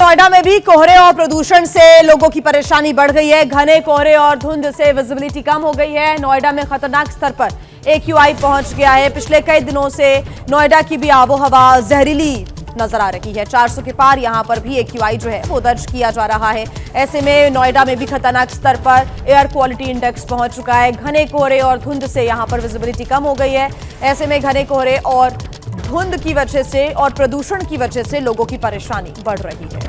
नोएडा में भी कोहरे और प्रदूषण से लोगों की परेशानी बढ़ गई है। घने कोहरे और धुंध से विजिबिलिटी कम हो गई है। नोएडा में खतरनाक स्तर पर AQI पहुंच गया है। पिछले कई दिनों से नोएडा की भी आबोहवा जहरीली नजर आ रही है। 400 के पार यहां पर भी AQI जो है वो दर्ज किया जा रहा है। ऐसे में नोएडा में भी खतरनाक स्तर पर एयर क्वालिटी इंडेक्स पहुंच चुका है। घने कोहरे और धुंध से यहां पर विजिबिलिटी कम हो गई है। ऐसे में घने कोहरे और धुंध की वजह से और प्रदूषण की वजह से लोगों की परेशानी बढ़ रही है।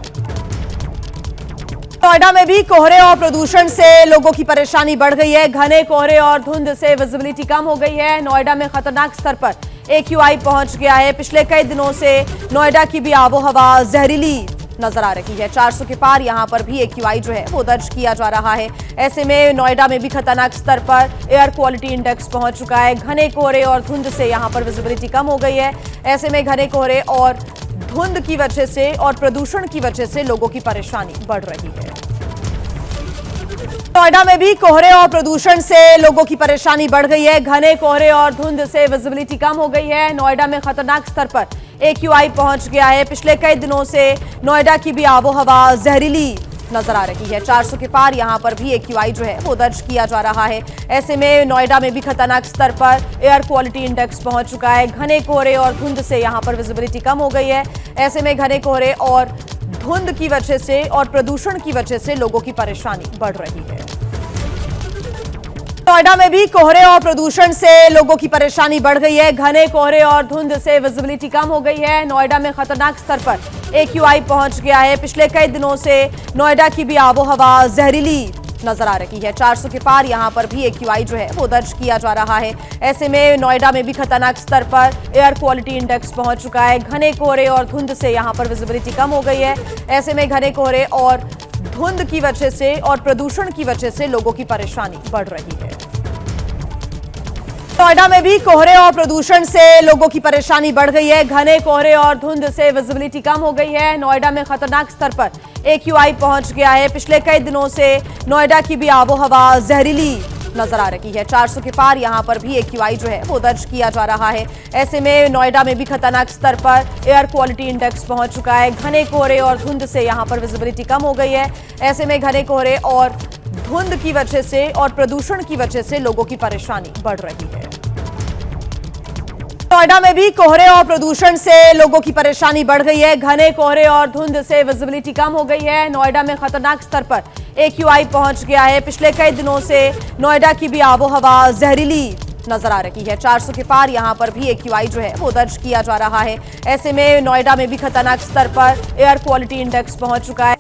नोएडा में भी कोहरे और प्रदूषण से लोगों की परेशानी बढ़ गई है। घने कोहरे और धुंध से विजिबिलिटी कम हो गई है। नोएडा में खतरनाक स्तर पर AQI पहुंच गया है। पिछले कई दिनों से नोएडा की भी आबोहवा जहरीली नजर आ रही है। 400 के पार यहां पर भी AQI जो है वो दर्ज किया जा रहा है। ऐसे में नोएडा में भी खतरनाक स्तर पर एयर क्वालिटी इंडेक्स पहुंच चुका है। घने कोहरे और धुंध से यहां पर विजिबिलिटी कम हो गई है। ऐसे में घने कोहरे और धुंध की वजह से और प्रदूषण की वजह से लोगों की परेशानी बढ़ रही है। नोएडा में भी कोहरे और प्रदूषण से लोगों की परेशानी बढ़ गई है। घने कोहरे और धुंध से विजिबिलिटी कम हो गई है। नोएडा में खतरनाक स्तर पर AQI पहुंच गया है। पिछले कई दिनों से नोएडा की भी आबोहवा जहरीली नजर आ रही है। 400 के पार यहां पर भी AQI जो है वो दर्ज किया जा रहा है। ऐसे में नोएडा में भी खतरनाक स्तर पर एयर क्वालिटी इंडेक्स पहुंच चुका है। घने कोहरे और धुंध से यहां पर विजिबिलिटी कम हो गई है। ऐसे में घने कोहरे और धुंध की वजह से और प्रदूषण की वजह से लोगों की परेशानी बढ़ रही है। नोएडा में भी कोहरे और प्रदूषण से लोगों की परेशानी बढ़ गई है। घने कोहरे और धुंध से विजिबिलिटी कम हो गई है। नोएडा में खतरनाक स्तर पर AQI पहुंच गया है। पिछले कई दिनों से नोएडा की भी आबोहवा जहरीली नजर आ रही है। 400 के पार यहां पर भी AQI जो है वो दर्ज किया जा रहा है। ऐसे में नोएडा में भी खतरनाक स्तर पर एयर क्वालिटी इंडेक्स पहुंच चुका है। घने कोहरे और धुंध से यहां पर विजिबिलिटी कम हो गई है। ऐसे में घने कोहरे और धुंध की वजह से और प्रदूषण की वजह से लोगों की परेशानी बढ़ रही है। नोएडा में भी कोहरे और प्रदूषण से लोगों की परेशानी बढ़ गई है। घने कोहरे और धुंध से विजिबिलिटी कम हो गई है। नोएडा में खतरनाक स्तर पर AQI पहुंच गया है। पिछले कई दिनों से नोएडा की भी आबोहवा जहरीली नजर आ रही है। 400 के पार यहां पर भी AQI जो है वो दर्ज किया जा रहा है। ऐसे में नोएडा में भी खतरनाक स्तर पर एयर क्वालिटी इंडेक्स पहुंच चुका है। घने कोहरे और धुंध से यहां पर विजिबिलिटी कम हो गई है। ऐसे में घने कोहरे और धुंध की वजह से और प्रदूषण की वजह से लोगों की परेशानी बढ़ रही है। नोएडा में भी कोहरे और प्रदूषण से लोगों की परेशानी बढ़ गई है। घने कोहरे और धुंध से विजिबिलिटी कम हो गई है। नोएडा में खतरनाक स्तर पर AQI पहुंच गया है। पिछले कई दिनों से नोएडा की भी आबोहवा जहरीली नजर आ रही है। 400 के पार यहां पर भी AQI जो है वो दर्ज किया जा रहा है। ऐसे में नोएडा में भी खतरनाक स्तर पर एयर क्वालिटी इंडेक्स पहुंच चुका है।